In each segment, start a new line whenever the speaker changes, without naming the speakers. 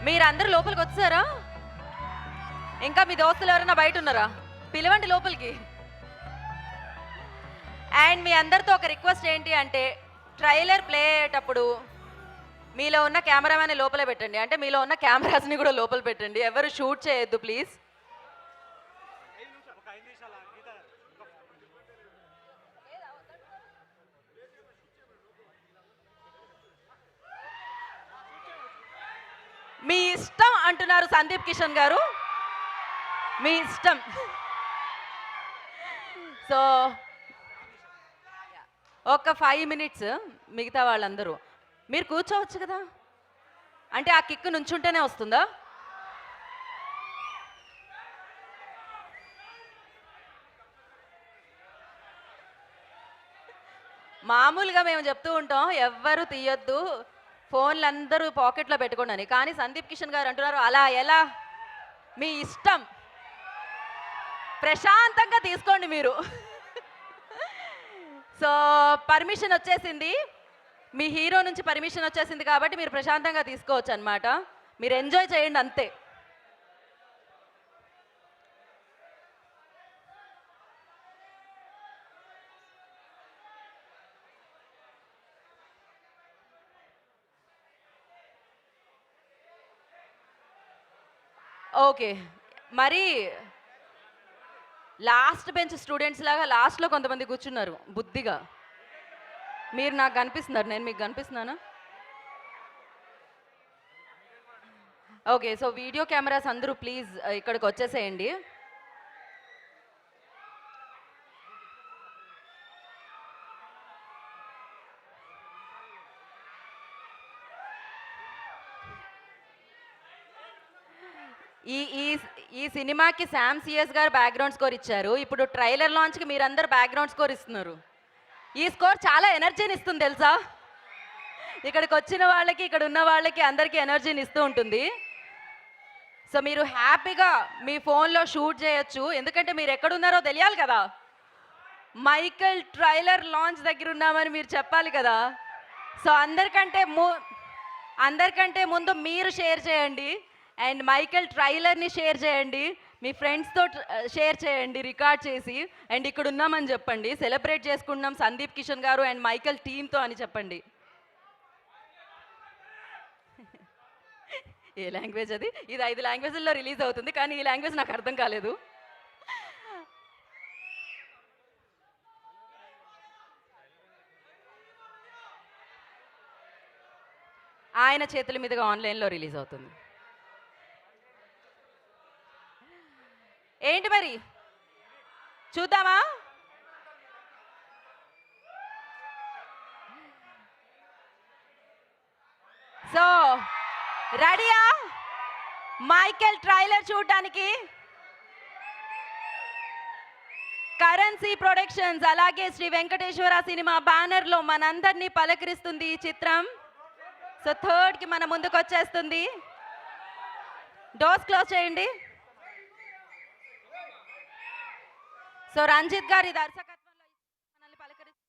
మీరందరూ లోపలికి వచ్చారా? ఇంకా మీ దోస్తులు ఎవరైనా బయట ఉన్నారా? పిలవండి లోపలికి. అండ్ మీ అందరితో ఒక రిక్వెస్ట్ ఏంటి అంటే, ట్రైలర్ ప్లే అయ్యేటప్పుడు మీలో ఉన్న కెమెరామ్యాన్ని లోపలే పెట్టండి. అంటే మీలో ఉన్న కెమెరాస్ని కూడా లోపల పెట్టండి. ఎవరు షూట్ చేయొద్దు ప్లీజ్. మీ ఇష్టం అంటున్నారు సందీప్ కిషన్ గారు, మీ ఇష్టం. సో ఒక 5 minutes మిగతా వాళ్ళందరూ మీరు కూర్చోవచ్చు కదా. అంటే ఆ కిక్ నుంచుంటేనే వస్తుందా? మామూలుగా మేము చెప్తూ ఉంటాం ఎవ్వరు తీయొద్దు, ఫోన్లు అందరూ పాకెట్లో పెట్టుకోండి అని. కానీ సందీప్ కిషన్ గారు అంటున్నారు అలా ఎలా, మీ ఇష్టం, ప్రశాంతంగా తీసుకోండి మీరు. సో పర్మిషన్ వచ్చేసింది, మీ హీరో నుంచి పర్మిషన్ వచ్చేసింది కాబట్టి మీరు ప్రశాంతంగా తీసుకోవచ్చు అనమాట. మీరు ఎంజాయ్ చేయండి అంతే. ఓకే, మరి లాస్ట్ బెంచ్ స్టూడెంట్స్ లాగా లాస్ట్లో కొంతమంది కూర్చున్నారు బుద్ధిగా. మీరు నాకు కనిపిస్తున్నారు, నేను మీకు కనిపిస్తున్నానా? ఓకే, సో వీడియో కెమెరాస్ అందరూ ప్లీజ్ ఇక్కడికి వచ్చేసేయండి. ఈ ఈ ఈ సినిమాకి శామ్ సిఎస్ గారు బ్యాక్గ్రౌండ్ స్కోర్ ఇచ్చారు. ఇప్పుడు ట్రైలర్ లాంచ్కి మీరందరూ బ్యాక్గ్రౌండ్ స్కోర్ ఇస్తున్నారు. ఈ స్కోర్ చాలా ఎనర్జీని ఇస్తుంది తెలుసా. ఇక్కడికి వచ్చిన వాళ్ళకి, ఇక్కడ ఉన్న వాళ్ళకి అందరికీ ఎనర్జీని ఇస్తూ ఉంటుంది. సో మీరు హ్యాపీగా మీ ఫోన్లో షూట్ చేయొచ్చు, ఎందుకంటే మీరు ఎక్కడున్నారో తెలియాలి కదా. మైకల్ ట్రైలర్ లాంచ్ దగ్గర ఉన్నామని మీరు చెప్పాలి కదా. సో అందరికంటే ముందు మీరు షేర్ చేయండి, అండ్ మైకల్ ట్రైలర్ని షేర్ చేయండి, మీ ఫ్రెండ్స్తో షేర్ చేయండి రికార్డ్ చేసి. అండ్ ఇక్కడ ఉన్నామని చెప్పండి, సెలబ్రేట్ చేసుకుంటున్నాం సందీప్ కిషన్ గారు అండ్ మైకల్ టీమ్తో అని చెప్పండి. ఏ లాంగ్వేజ్ అది? ఇది 5 లాంగ్వేజ్ల్లో రిలీజ్ అవుతుంది, కానీ ఈ లాంగ్వేజ్ నాకు అర్థం కాలేదు. ఆయన చేతుల మీదుగా ఆన్లైన్లో రిలీజ్ అవుతుంది. ఏంటి మరి చూద్దామా? సో రెడీయా మైకెల్ ట్రైలర్ చూడడానికి? కరెన్సీ ప్రొడక్షన్స్ అలాగే శ్రీ వెంకటేశ్వర సినిమా బ్యానర్లో మనందరినీ పలకరిస్తుంది ఈ చిత్రం. సో 3rd మన ముందుకు వచ్చేస్తుంది. డోర్స్ క్లోజ్ చేయండి. సో రంజిత్ గారి దర్శకత్వంలో మనల్ని పలకరిస్తుంది.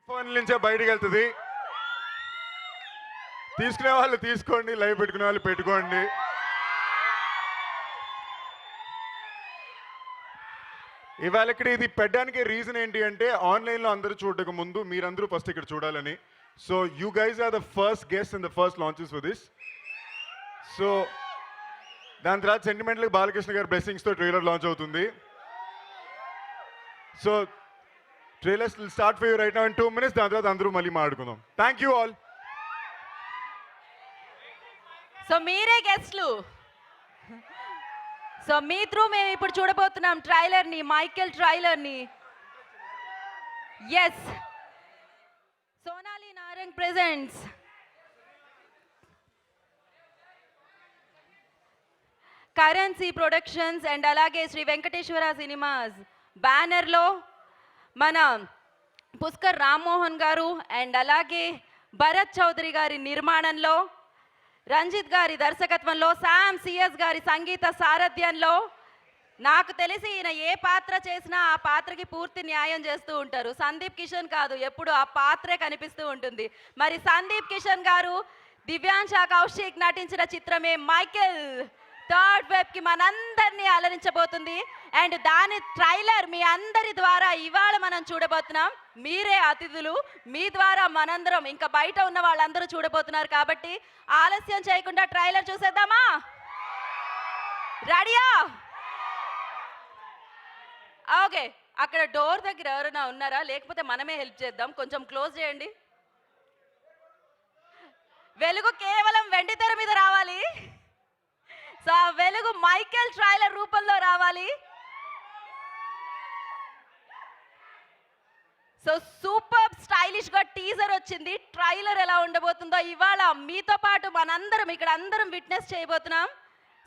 ఫోన్ నుంచే బయటకు వెళ్తుంది. తీసుకునే వాళ్ళు తీసుకోండి, లైవ్ పెట్టుకునే వాళ్ళు పెట్టుకోండి. ఇవాళ ఇక్కడ ఇది పెట్టడానికి రీజన్ ఏంటి అంటే, ఆన్లైన్లో అందరూ చూడక ముందు మీరందరూ ఫస్ట్ ఇక్కడ చూడాలని. So you guys are the first guest and the first launches for this. So దాని తర్వాత సెంటిమెంటల్ బాలకృష్ణ గారి బ్లెస్సింగ్స్తో ట్రైలర్ లాంచ్ అవుతుంది. So trailers will start for you right now in 2 minutes. దాని తర్వాత అందరూ మళ్ళీ మాట్లాడుకుందాం. Thank you all.
సో మీరే గెస్ట్లు. సో మీ త్రూ మేము ఇప్పుడు చూడబోతున్నాం ట్రైలర్ని, మైకెల్ ట్రైలర్ని. Yes, Sonali Narang presents currency productions and అలాగే శ్రీ వెంకటేశ్వర సినిమాస్ బ్యానర్లో మన పుష్కర్ రామ్మోహన్ గారు అండ్ అలాగే భరత్ చౌదరి గారి నిర్మాణంలో, రంజిత్ గారి దర్శకత్వంలో, శామ్ సిఎస్ గారి సంగీత సారథ్యంలో, నాకు తెలిసి ఈయన ఏ పాత్ర చేసినా ఆ పాత్రకి పూర్తి న్యాయం చేస్తూ ఉంటారు. సందీప్ కిషన్ కాదు, ఎప్పుడు ఆ పాత్రే కనిపిస్తూ ఉంటుంది. మరి సందీప్ కిషన్ గారు, దివ్యాంశ కౌశిక్ నటించిన చిత్రమే మైకేల్ థర్డ్ వెబ్కి మనందరినీ అలరించబోతుంది. అండ్ దాని ట్రైలర్ మీ అందరి ద్వారా ఇవాళ మనం చూడబోతున్నాం. మీరే అతిథులు, మీ ద్వారా మనందరం ఇంకా బయట ఉన్న వాళ్ళందరూ చూడబోతున్నారు. కాబట్టి ఆలస్యం చేయకుండా ట్రైలర్ చూసేద్దామా? రెడీయా? ఓకే, అక్కడ డోర్ దగ్గర ఎవరైనా ఉన్నారా? లేకపోతే మనమే హెల్ప్ చేద్దాం. కొంచెం క్లోజ్ చేయండి. వెలుగు కేవలం వెండి తెర మీద రావాలి. సో ఆ వెలుగు మైకేల్ ట్రైలర్ రూపంలో రావాలి. సో సూపర్ స్టైలిష్ గా టీజర్ వచ్చింది. ట్రైలర్ ఎలా ఉండబోతుందో ఇవాళ మీతో పాటు మనందరం ఇక్కడ అందరం విట్నెస్ చేయబోతున్నాం.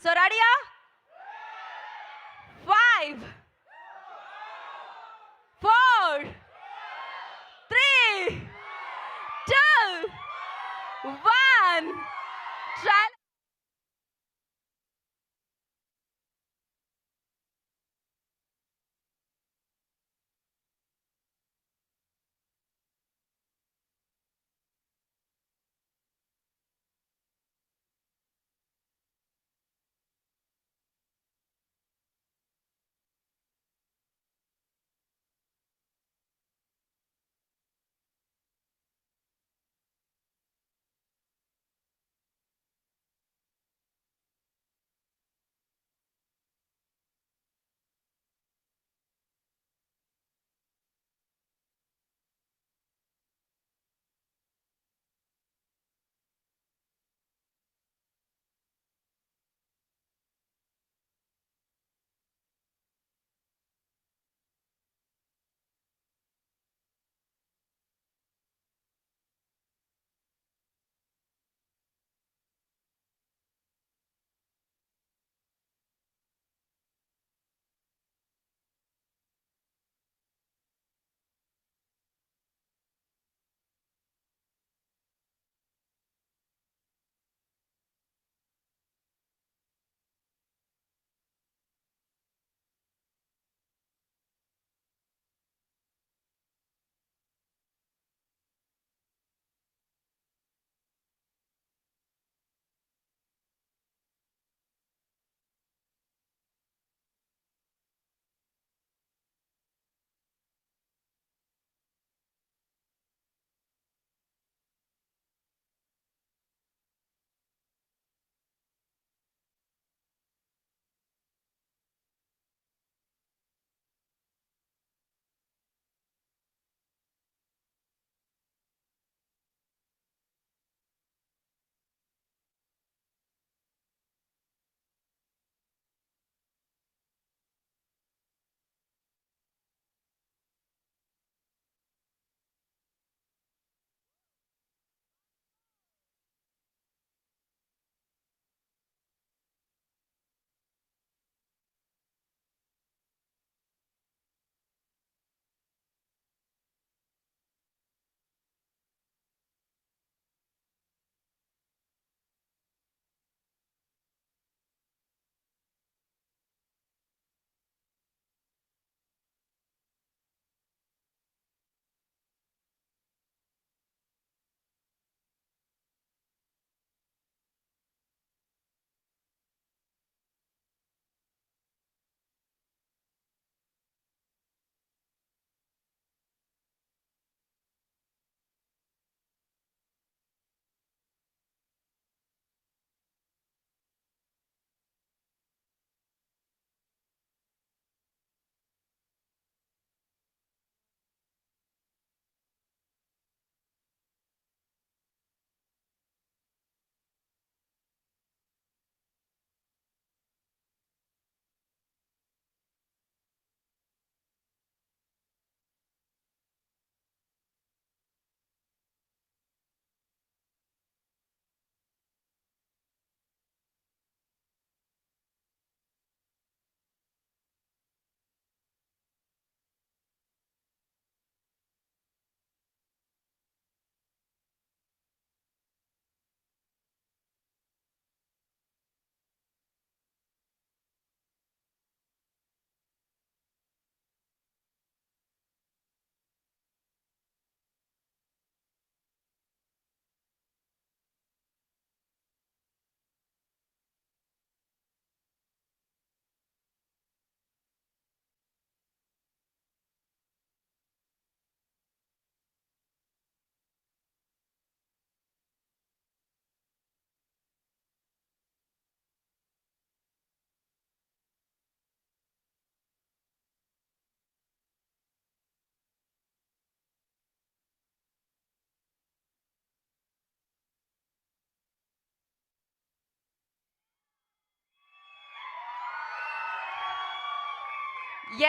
సో రెడీయా? 5 4 3 2 1 ట్రైలర్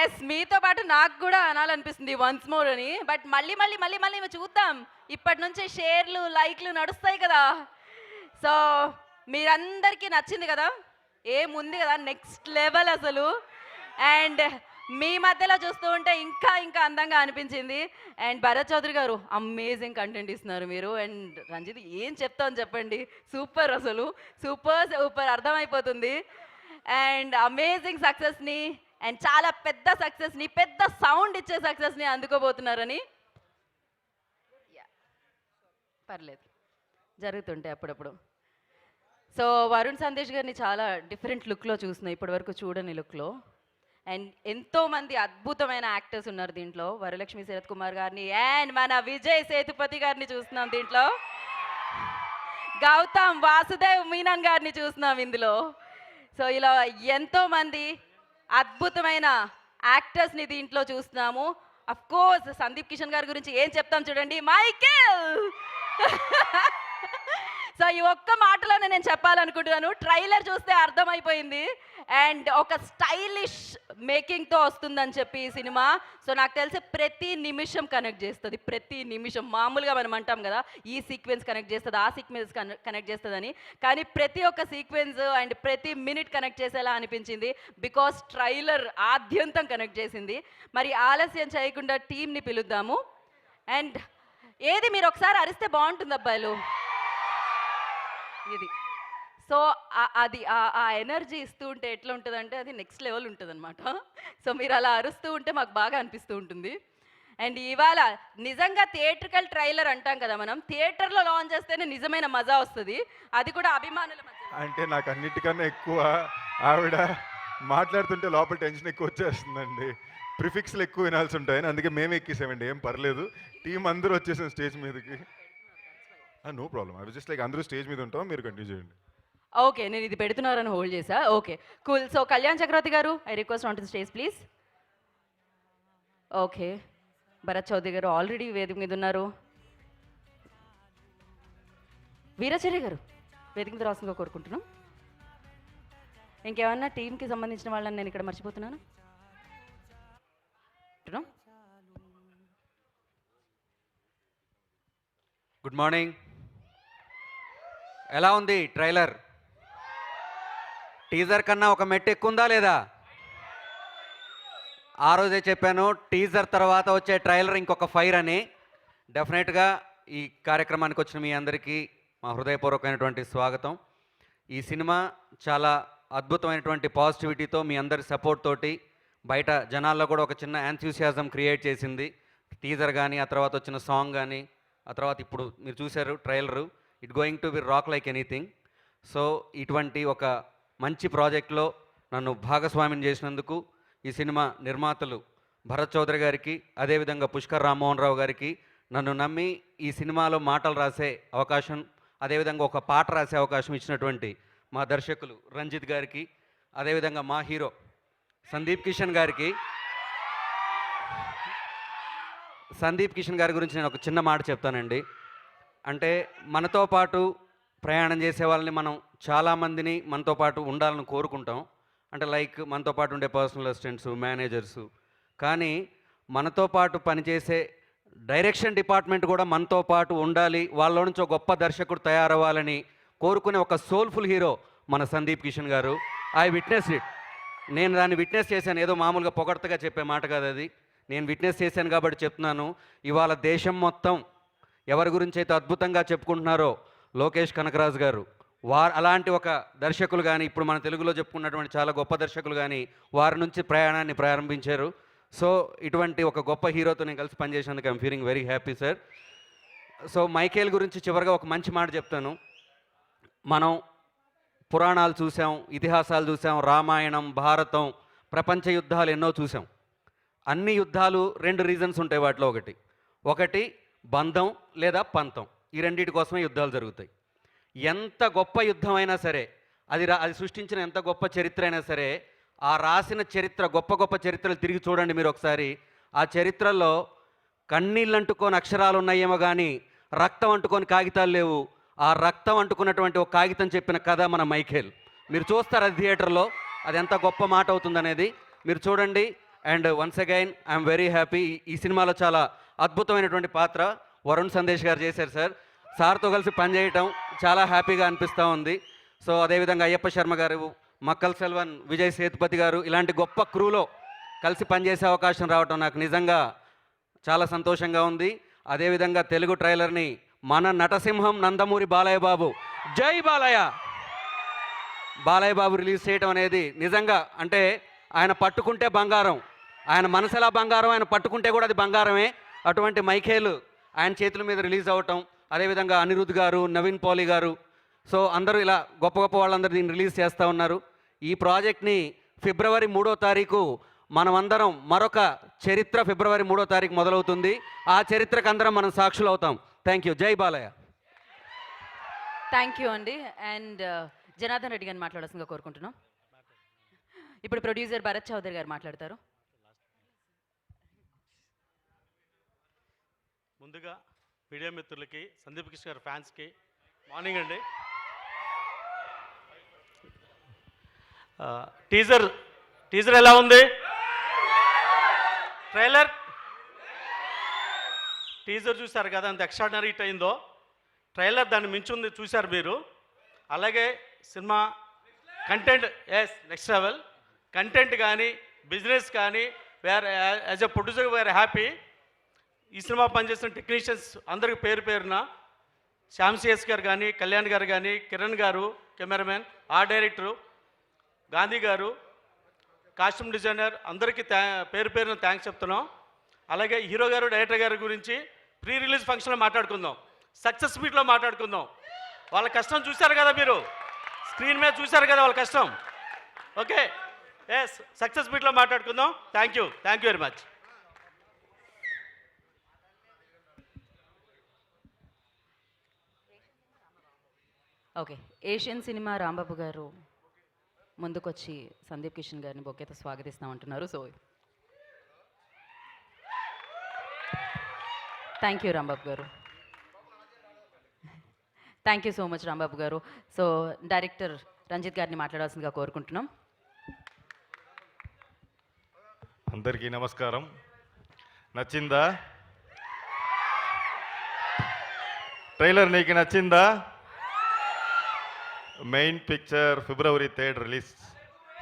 ఎస్, మీతో పాటు నాకు కూడా అనాలనిపిస్తుంది వన్స్ మోర్ అని. బట్ మళ్ళీ మళ్ళీ మళ్ళీ మళ్ళీ చూద్దాం. ఇప్పటి నుంచే షేర్లు లైక్లు నడుస్తాయి కదా. సో మీరందరికీ నచ్చింది కదా, ఏముంది కదా నెక్స్ట్ లెవెల్ అసలు. అండ్ మీ మధ్యలో చూస్తూ ఉంటే ఇంకా ఇంకా అందంగా అనిపించింది. అండ్ భరత్ చౌదరి గారు అమేజింగ్ కంటెంట్ ఇస్తున్నారు మీరు. అండ్ రంజిత్ ఏం చెప్తామని చెప్పండి, సూపర్ అసలు, సూపర్ సూపర్ అర్థమైపోతుంది. అండ్ అమేజింగ్ సక్సెస్ని అండ్ చాలా పెద్ద సక్సెస్ని, పెద్ద సౌండ్ ఇచ్చే సక్సెస్ని అందుకోబోతున్నారని. పర్లేదు, జరుగుతుంటాయి అప్పుడప్పుడు. సో వరుణ్ సందేశ్ గారిని చాలా డిఫరెంట్ లుక్లో చూస్తున్నాం, ఇప్పటివరకు చూడని లుక్లో. అండ్ ఎంతోమంది అద్భుతమైన యాక్టర్స్ ఉన్నారు దీంట్లో. వరలక్ష్మి శరత్ కుమార్ గారిని అండ్ మన విజయ్ సేతుపతి గారిని చూస్తున్నాం దీంట్లో. గౌతమ్ వాసుదేవ్ మీనన్ గారిని చూస్తున్నాం ఇందులో. సో ఇలా ఎంతోమంది అద్భుతమైన యాక్టర్స్ని దీంట్లో చూస్తున్నాము. అఫ్ కోర్స్ సందీప్ కిషన్ గారి గురించి ఏం చెప్తాం చూడండి, మైకేల్. సో ఈ ఒక్క మాటలోనే నేను చెప్పాలనుకుంటున్నాను, ట్రైలర్ చూస్తే అర్థమైపోయింది. అండ్ ఒక స్టైలిష్ మేకింగ్తో వస్తుందని చెప్పి ఈ సినిమా. సో నాకు తెలిసి ప్రతి నిమిషం కనెక్ట్ చేస్తుంది, ప్రతి నిమిషం. మామూలుగా మనం అంటాం కదా ఈ సీక్వెన్స్ కనెక్ట్ చేస్తుంది, ఆ సీక్వెన్స్ కనెక్ట్ చేస్తుందని, కానీ ప్రతి ఒక్క సీక్వెన్స్ అండ్ ప్రతి మినిట్ కనెక్ట్ చేసేలా అనిపించింది. బికాస్ ట్రైలర్ ఆద్యంతం కనెక్ట్ చేసింది. మరి ఆలస్యం చేయకుండా టీంని పిలుద్దాము. అండ్ ఏది మీరు ఒకసారి అరిస్తే బాగుంటుంది అబ్బాయిలు, ఇది. సో అది ఆ ఎనర్జీ ఇస్తూ ఉంటే ఎట్లా ఉంటుంది అంటే అది నెక్స్ట్ లెవెల్ ఉంటుంది అనమాట. సో మీరు అలా అరుస్తూ ఉంటే మాకు బాగా అనిపిస్తూ ఉంటుంది. అండ్ ఇవాళ నిజంగా థియేట్రికల్ ట్రైలర్ అంటాం కదా మనం, థియేటర్లో లాంచ్ చేస్తేనే నిజమైన మజా వస్తుంది, అది కూడా అభిమానుల మధ్య.
అంటే నాకు అన్నిటికన్నా ఎక్కువ ఆవిడ మాట్లాడుతుంటే లోపల టెన్షన్ ఎక్కువ వచ్చేస్తుందండి. ప్రిఫిక్స్లు ఎక్కువ వినాల్సి ఉంటాయని అందుకే మేము ఎక్కేసామండి. ఏం పర్లేదు, టీం అందరూ వచ్చేసాం స్టేజ్ మీదకి. నో ప్రాబ్లం, అవి జస్ట్ లైక్ అందరూ స్టేజ్ మీద ఉంటాం, మీరు కంటిన్యూ చేయండి.
ఓకే, నేను ఇది పెడుతున్నారని హోల్డ్ చేసా. Okay cool. So Kalyan Chakravarthy గారు, I request on to the stage please. Okay, Bharat Chowdary గారు ఆల్రెడీ వేదిక మీద ఉన్నారు. వీరాచార్య గారు వేదిక మీద రాసిందిగా కోరుకుంటున్నాం. ఇంకేమన్నా టీంకి సంబంధించిన వాళ్ళని నేను ఇక్కడ మర్చిపోతున్నాను.
Good morning. ఎలా ఉంది ట్రైలర్? టీజర్ కన్నా ఒక మెట్టు ఎక్కుందా లేదా? ఆ రోజే చెప్పాను, టీజర్ తర్వాత వచ్చే ట్రైలర్ ఇంకొక ఫైర్ అని. డెఫినెట్గా ఈ కార్యక్రమానికి వచ్చిన మీ అందరికీ మా హృదయపూర్వకమైనటువంటి స్వాగతం. ఈ సినిమా చాలా అద్భుతమైనటువంటి పాజిటివిటీతో, మీ అందరి సపోర్ట్ తోటి బయట జనాల్లో కూడా ఒక చిన్న ఎంథ్యూసియాజం క్రియేట్ చేసింది. టీజర్ కానీ, ఆ తర్వాత వచ్చిన సాంగ్ కానీ, ఆ తర్వాత ఇప్పుడు మీరు చూశారు trailer. It going to be rock like anything. So ఇటువంటి ఒక మంచి ప్రాజెక్ట్లో నన్ను భాగస్వామ్యం చేసినందుకు ఈ సినిమా నిర్మాతలు భరత్ చౌదరి గారికి, అదేవిధంగా పుష్కర్ రామ్మోహన్ రావు గారికి, నన్ను నమ్మి ఈ సినిమాలో మాటలు రాసే అవకాశం, అదేవిధంగా ఒక పాట రాసే అవకాశం ఇచ్చినటువంటి మా దర్శకులు రంజిత్ గారికి, అదేవిధంగా మా హీరో సందీప్ కిషన్ గారికి. సందీప్ కిషన్ గారి గురించి నేను ఒక చిన్న మాట చెప్తానండి. అంటే మనతో పాటు ప్రయాణం చేసే వాళ్ళని మనం చాలామందిని మనతో పాటు ఉండాలని కోరుకుంటాం. అంటే లైక్ మనతో పాటు ఉండే పర్సనల్ అసిస్టెంట్స్, మేనేజర్సు. కానీ మనతో పాటు పనిచేసే డైరెక్షన్ డిపార్ట్మెంట్ కూడా మనతో పాటు ఉండాలి, వాళ్ళ నుంచి ఒక గొప్ప దర్శకుడు తయారవ్వాలని కోరుకునే ఒక సోల్ఫుల్ హీరో మన సందీప్ కిషన్ గారు. I witness it. నేను దాన్ని విట్నెస్ చేశాను, ఏదో మామూలుగా పొగడ్తగా చెప్పే మాట కాదు అది. నేను విట్నెస్ చేశాను కాబట్టి చెప్తున్నాను. ఇవాళ దేశం మొత్తం ఎవరి గురించి అయితే అద్భుతంగా చెప్పుకుంటున్నారో లోకేష్ కనకరాజు గారు, అలాంటి ఒక దర్శకులు కానీ, ఇప్పుడు మన తెలుగులో చెప్పుకున్నటువంటి చాలా గొప్ప దర్శకులు కానీ వారి నుంచి ప్రయాణాన్ని ప్రారంభించారు. సో ఇటువంటి ఒక గొప్ప హీరోతో నేను కలిసి పనిచేసినందుకు I'm feeling very happy sir. So Michael గురించి చివరిగా ఒక మంచి మాట చెప్తాను. మనం పురాణాలు చూసాం, ఇతిహాసాలు చూసాం, రామాయణం, భారతం, ప్రపంచ యుద్ధాలు ఎన్నో చూసాం. అన్ని యుద్ధాలు రెండు రీజన్స్ ఉంటాయి వాటిలో. ఒకటి బంధం లేదా పంతం. ఈ రెండింటి కోసమే యుద్ధాలు జరుగుతాయి. ఎంత గొప్ప యుద్ధం అయినా సరే, అది సృష్టించిన ఎంత గొప్ప చరిత్ర అయినా సరే, ఆ రాసిన చరిత్ర, గొప్ప గొప్ప చరిత్రలు తిరిగి చూడండి మీరు ఒకసారి. ఆ చరిత్రల్లో కన్నీళ్ళు అంటుకొని అక్షరాలు ఉన్నాయేమో కానీ రక్తం అంటుకొని కాగితాలు లేవు. ఆ రక్తం అంటుకున్నటువంటి ఒక కాగితం చెప్పిన కథ మన మైఖేల్. మీరు చూస్తారు అది థియేటర్లో, అది ఎంత గొప్ప మాట అవుతుందనేది మీరు చూడండి. And once again I'm very happy. ఈ సినిమాలో చాలా అద్భుతమైనటువంటి పాత్ర వరుణ్ సందేశ్ గారు చేశారు సార్. సార్తో కలిసి పనిచేయటం చాలా హ్యాపీగా అనిపిస్తూ ఉంది. సో అదేవిధంగా అయ్యప్ప శర్మ గారు, మక్కల్ సెల్వన్, విజయ్ సేతుపతి గారు ఇలాంటి గొప్ప క్రూలో కలిసి పనిచేసే అవకాశం రావటం నాకు నిజంగా చాలా సంతోషంగా ఉంది. అదేవిధంగా తెలుగు ట్రైలర్ని మన నటసింహం నందమూరి బాలయ్య బాబు, జై బాలయ్య, బాలయ్య బాబు రిలీజ్ చేయడం అనేది నిజంగా అంటే ఆయన పట్టుకుంటే బంగారం, ఆయన మనసు ఎలా బంగారం, ఆయన పట్టుకుంటే కూడా అది బంగారమే. అటువంటి మైఖేలు ఆయన చేతుల మీద రిలీజ్ అవ్వటం, అదేవిధంగా అనిరుద్ గారు, నవీన్ పాలి గారు, సో అందరూ ఇలా గొప్ప గొప్ప వాళ్ళందరూ దీన్ని రిలీజ్ చేస్తూ ఉన్నారు. ఈ ప్రాజెక్ట్ని ఫిబ్రవరి 3వ తారీఖు మనమందరం మరొక చరిత్ర ఫిబ్రవరి 3వ తారీఖు మొదలవుతుంది. ఆ చరిత్రకు అందరం మనం సాక్షులు అవుతాం. Thank you. జై బాలయ్య.
థ్యాంక్ యూ అండి. అండ్ జనార్దన్ రెడ్డి గారిని మాట్లాడాల్సిందిగా కోరుకుంటున్నాం. ఇప్పుడు ప్రొడ్యూసర్ భరత్ చౌదరి గారు మాట్లాడతారు.
ముందుగా మీడియా మిత్రులకి, సందీప్ కిషన్ గారి ఫ్యాన్స్కి మార్నింగ్ అండి. టీజర్ ఎలా ఉంది? టీజర్ చూశారు కదా, అంత ఎక్స్ట్రాడినరీ హిట్ అయిందో. ట్రైలర్ దాన్ని మించుంది, చూశారు మీరు. అలాగే cinema content next level. Content కానీ బిజినెస్ కానీ we're as a producer we're happy. ఈ సినిమా పనిచేస్తున్న టెక్నీషియన్స్ అందరికి పేరు పేరున, శ్యామ్ సిఎస్ గారు కానీ, కళ్యాణ్ గారు కానీ, కిరణ్ గారు కెమెరామెన్, ఆర్ట్ డైరెక్టరు, గాంధీ గారు, కాస్ట్యూమ్ డిజైనర్, అందరికీ పేరు పేరున థ్యాంక్స్ చెప్తున్నాం. అలాగే హీరో గారు, డైరెక్టర్ గారి గురించి ప్రీ రిలీజ్ ఫంక్షన్లో మాట్లాడుకుందాం, సక్సెస్ మీట్లో మాట్లాడుకుందాం. వాళ్ళ కష్టం చూశారు కదా, మీరు స్క్రీన్ మీద చూశారు కదా వాళ్ళ కష్టం. ఓకే, సక్సెస్ మీట్లో మాట్లాడుకుందాం. Thank you very much.
Okay, Asian cinema Rambabu garu ముందుకొచ్చి సందీప్ కిషన్ గారిని బొకేతో స్వాగతిస్తామంటున్నారు. So thank you Rambabu garu. Thank you so much Rambabu garu. So director Ranjith గారిని మాట్లాడాల్సిందిగా కోరుకుంటున్నాం.
అందరికీ నమస్కారం. నచ్చిందా ట్రైలర్? నీకు నచ్చిందా? Main picture February 3rd release.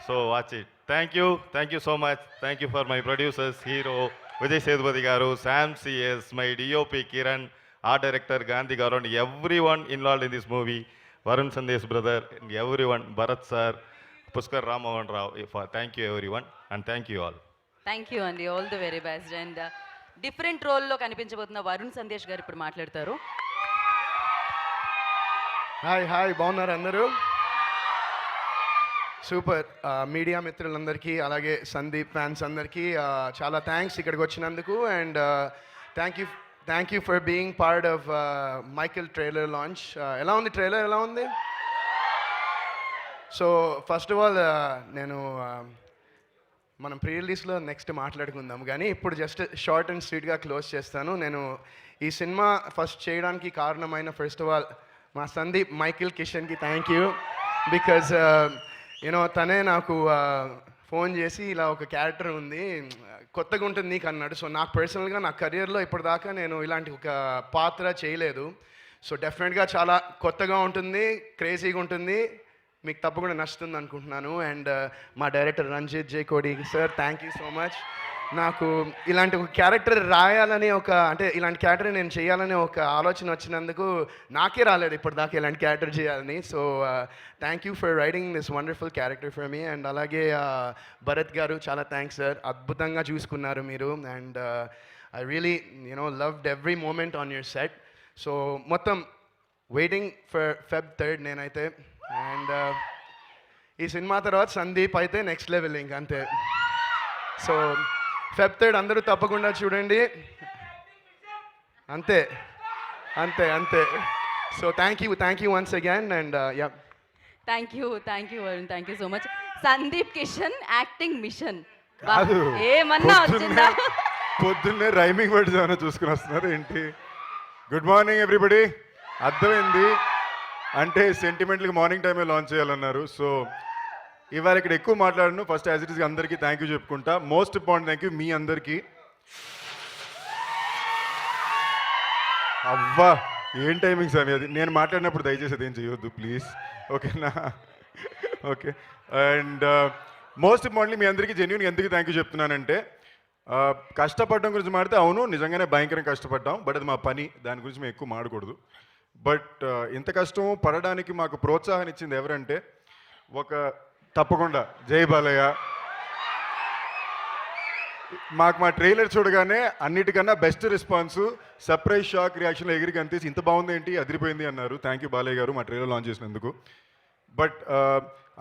So watch it. Thank you so much. Thank you for my producers, hero Vijay Sethupathi garu, Sam CS, my DOP Kiran, art director Gandhi garu, and everyone involved in this movie, Varun Sandesh brother, and everyone, Bharath sir, Pushkar Rammohan Rao. Thank you everyone and thank you all.
Thank you అండి. All the very best. And different రోల్లో కనిపించబోతున్న వరుణ్ సందేశ్ గారు ఇప్పుడు మాట్లాడతారు.
Hi బాగున్నారు అందరూ? Super. Media మిత్రులందరికీ, అలాగే Sandeep fans అందరికీ చాలా థ్యాంక్స్ ఇక్కడికి వచ్చినందుకు. And thank you for being part of Michael trailer launch. ఎలా ఉంది ట్రైలర్? ఎలా ఉంది? సో ఫస్ట్ ఆఫ్ ఆల్ నేను మనం ప్రీ రిలీజ్లో నెక్స్ట్ మాట్లాడుకుందాం, కానీ ఇప్పుడు జస్ట్ షార్ట్ అండ్ స్వీట్గా క్లోజ్ చేస్తాను. నేను ఈ సినిమా ఫస్ట్ చేయడానికి కారణమైన ఫస్ట్ ఆఫ్ ఆల్ మా సందీప్ మైకిల్ కిషన్కి థ్యాంక్ యూ. బికాజ్ యూనో తనే నాకు ఫోన్ చేసి ఇలా ఒక క్యారెక్టర్ ఉంది, కొత్తగా ఉంటుంది నీకు అన్నాడు. సో నాకు పర్సనల్గా నా కెరియర్లో ఇప్పటిదాకా నేను ఇలాంటి ఒక పాత్ర చేయలేదు. సో డెఫినెట్గా చాలా కొత్తగా ఉంటుంది, క్రేజీగా ఉంటుంది, మీకు తప్పకుండా నచ్చుతుంది అనుకుంటున్నాను. అండ్ మా డైరెక్టర్ రంజిత్ జే కోడి sir, thank you so much. నాకు ఇలాంటి ఒక క్యారెక్టర్ రాయాలని అంటే ఇలాంటి క్యారెక్టర్ నేను చేయాలని ఒక ఆలోచన వచ్చినందుకు నాకే రాలేదు ఇప్పటిదాకా ఇలాంటి క్యారెక్టర్ చేయాలని. So thank you for writing this wonderful character for me. And అలాగే భరత్ గారు చాలా థ్యాంక్స్ సార్, అద్భుతంగా చూసుకున్నారు మీరు. And I really loved every moment on your set. So మొత్తం వెయిటింగ్ ఫర్ Feb 3rd నేనైతే. అండ్ ఈ సినిమా తర్వాత సందీప్ అయితే నెక్స్ట్ లెవెల్ ఇంక అంతే. సో Feb 3rd అందరూ తప్పకుండా చూడండి. అంతే. So thank you once again. And yeah,
thank you Varun, thank you so much. Sandeep Kishan acting mission
కాదు,
ఏమన్నా వచ్చిందా?
పొద్దున్నే రైమింగ్ వర్డ్స్ ఏమైనా చూసుకుని వస్తున్నారు ఏంటి? Good morning everybody. అర్థమైంది అంటే సెంటిమెంట్లకి మార్నింగ్ టైమే లాంచ్ చేయాలన్నారు. సో ఇవాళ ఇక్కడ ఎక్కువ మాట్లాడను. ఫస్ట్ యాజ్ ఇట్ ఈస్ అందరికీ థ్యాంక్ యూ చెప్పుకుంటా. మోస్ట్ ఇంపార్టెంట్ థ్యాంక్ యూ మీ అందరికీ. అవ్వా ఏం టైమింగ్ సార్ అది. నేను మాట్లాడినప్పుడు దయచేసి అదేం చేయొద్దు ప్లీజ్, ఓకేనా? ఓకే. అండ్ మోస్ట్ ఇంపార్టెంట్లీ మీ అందరికీ జెన్యున్గా ఎందుకు థ్యాంక్ యూ చెప్తున్నానంటే, కష్టపడడం గురించి మాడితే అవును నిజంగానే భయంకరంగా కష్టపడ్డాం, బట్ అది మా పని, దాని గురించి మేము ఎక్కువ మాడకూడదు. బట్ ఇంత కష్టం పడడానికి మాకు ప్రోత్సాహం ఇచ్చింది ఎవరంటే, తప్పకుండా జై బాలయ్య. మాకు మా ట్రైలర్ చూడగానే అన్నిటికన్నా బెస్ట్ రెస్పాన్స్, సర్ప్రైజ్ షాక్ రియాక్షన్లో ఎగిరికి అంతేసి ఇంత బాగుంది ఏంటి అదిరిపోయింది అన్నారు. థ్యాంక్ యూ బాలయ్య గారు మా ట్రైలర్ లాంచ్ చేసినందుకు. బట్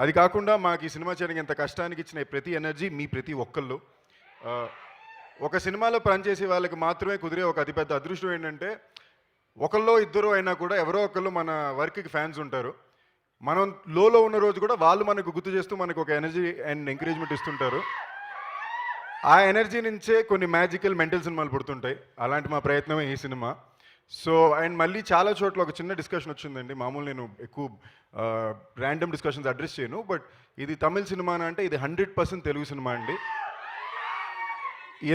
అది కాకుండా మాకు ఈ సినిమా చేయడానికి ఇంత కష్టానికి ఇచ్చిన ప్రతి ఎనర్జీ మీ ప్రతి ఒక్కళ్ళు. ఒక సినిమాలో పనిచేసే వాళ్ళకి మాత్రమే కుదిరే ఒక అతిపెద్ద అదృష్టం ఏంటంటే, ఒకళ్ళో ఇద్దరు అయినా కూడా ఎవరో ఒకళ్ళు మన వర్క్కి ఫ్యాన్స్ ఉంటారు. మనం లోలో ఉన్న రోజు కూడా వాళ్ళు మనకు గుర్తు చేస్తూ మనకు ఒక ఎనర్జీ అండ్ ఎంకరేజ్మెంట్ ఇస్తుంటారు. ఆ ఎనర్జీ నుంచే కొన్ని మ్యాజికల్ మెంటల్ సినిమాలు పుడుతుంటాయి. అలాంటి మా ప్రయత్నమే ఈ సినిమా. సో అండ్ మళ్ళీ చాలా చోట్ల ఒక చిన్న డిస్కషన్ వచ్చిందండి. మామూలు నేను ఎక్కువ ర్యాండమ్ డిస్కషన్స్ అడ్రస్ చేయను, బట్ ఇది తమిళ సినిమా అంటే ఇది 100% తెలుగు సినిమా అండి.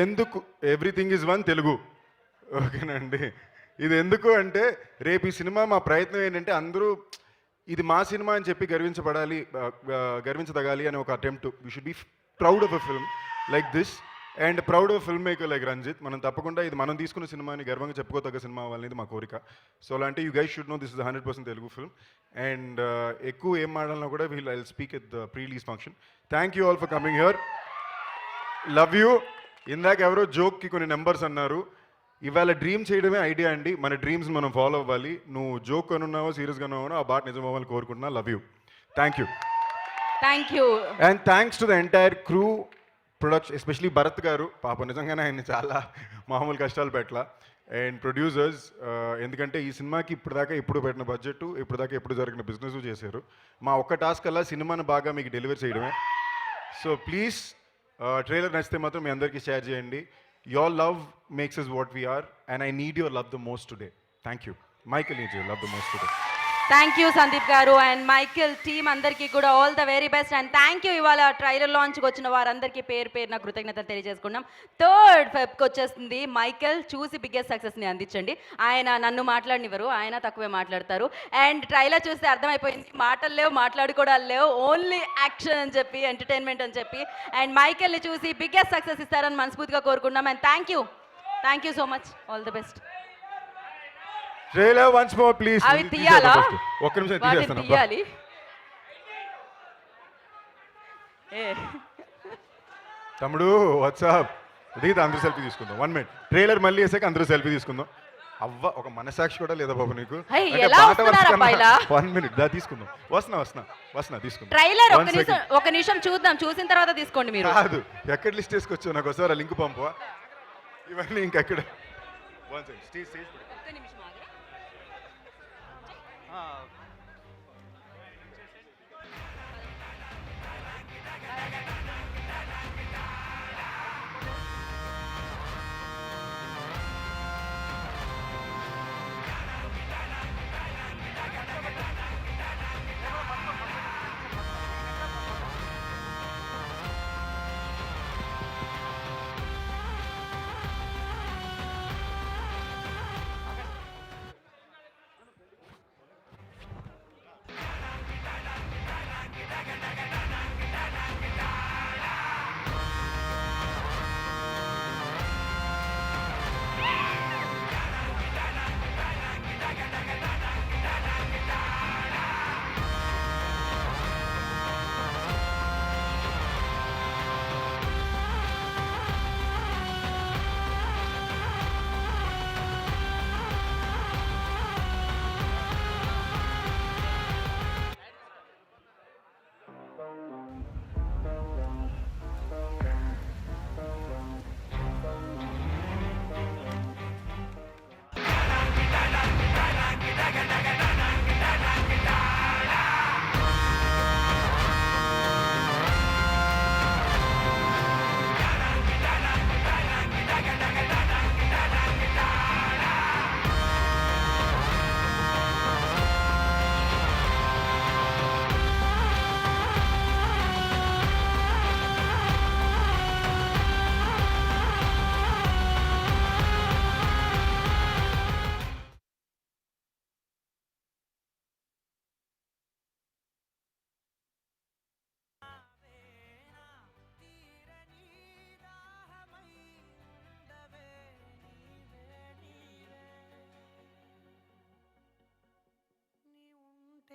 ఎందుకు ఎవ్రీథింగ్ ఈజ్ వన్ తెలుగు, ఓకేనండి? ఇది ఎందుకు అంటే, రేపు ఈ సినిమా మా ప్రయత్నం ఏంటంటే అందరూ ఇది మా సినిమా అని చెప్పి గర్వించదగాలి అనే ఒక attempt. We should be proud of a film like this and proud of film maker like Ranjith. మనం తప్పకుండా ఇది మనం తీసుకున్న సినిమాని గర్వంగా చెప్పుకోదగ్గ సినిమా అవ్వాలనేది మా కోరిక. సో అలాంటి you guys should know this is 100% Telugu film. And ఎక్కువ ఏం మాడాలన్నా కూడా I will speak at the pre release function. Thank you all for coming here. Love you. ఇందాక ఎవరో జోక్కి కొన్ని నెంబర్స్ అన్నారు. ఇవాళ డ్రీమ్ చేయడమే ఐడియా అండి. మన డ్రీమ్స్ మనం ఫాలో అవ్వాలి. నువ్వు జోక్ అనున్నావో సీరియస్గా ఉన్నావో ఆ బాట్ నిజం అవ్వాలని కోరుకుంటున్నా. Love you. Thank you.
Thank you.
And thanks to the entire crew production, especially Bharat గారు. పాప నిజంగానే ఆయన చాలా మామూలు కష్టాలు పెట్టలా. అండ్ ప్రొడ్యూసర్స్, ఎందుకంటే ఈ సినిమాకి ఇప్పుడు పెట్టిన బడ్జెట్, ఇప్పుడు జరిగిన బిజినెస్ చేశారు. మా ఒక్క టాస్క్ అలా సినిమాని బాగా మీకు డెలివరీ చేయడమే. సో ప్లీజ్ ట్రైలర్ నచ్చితే మాత్రం మీ అందరికీ షేర్ చేయండి. Your love makes us what we are, and I need your love the most today. Thank you. Michael needs your love the most today.
Thank you Sandeep గారు and Michael team అందరికీ కూడా all the very best. And thank you. ఇవాళ trailer లాంచ్కి వచ్చిన వారందరికీ పేరున కృతజ్ఞతలు తెలియజేసుకున్నాం. 3rd Febకి వచ్చేస్తుంది. Michael చూసి బిగ్గెస్ట్ సక్సెస్ని అందించండి. ఆయన నన్ను మాట్లాడనివ్వరు, ఆయన తక్కువే మాట్లాడతారు. అండ్ ట్రైలర్ చూస్తే అర్థమైపోయింది, మాటలు లేవు, మాట్లాడుకోవడాలు లేవు, ఓన్లీ యాక్షన్ అని చెప్పి, ఎంటర్టైన్మెంట్ అని చెప్పి. అండ్ మైకేల్ని చూసి బిగ్గెస్ట్ సక్సెస్ ఇస్తారని మనస్ఫూర్తిగా కోరుకున్నాం. And thank you so much. All the best.
Trailer once more please.
అవి తీయాలా?
ఒక్క నిమిషం
వాటిని
తీసేస్తాను.
తీయాలి.
తమ్ముడు వాట్సాప్ దిగితే అందరూ సెల్ఫీ తీసుకుందాం. 1 minute. ట్రైలర్ మళ్ళీ వేసాక అందరూ సెల్ఫీ తీసుకుందాం. అవ్వ ఒక మనసాక్షి కూడా లేదా బాబు నీకు?
అయ్, ఎలా వస్తున్నారా పైలా?
1 minute దా తీసుకుందాం. వస్తున్నా తీసుకుందాం.
ట్రైలర్ ఒక నిమిషం చూద్దాం, చూసిన తర్వాత తీసుకోండి మీరు.
కాదు, ఎక్కడ లిస్ట్ వేసుకొచ్చావు నాకు ఒకసారి లింక్ పంపవా? ఇవన్నీ ఇంకెక్కడ? 1 second. స్టేజ్
ఒక్క నిమిషం ఆగరా?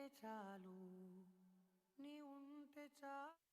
చాలు నీ ఉంటే చాలు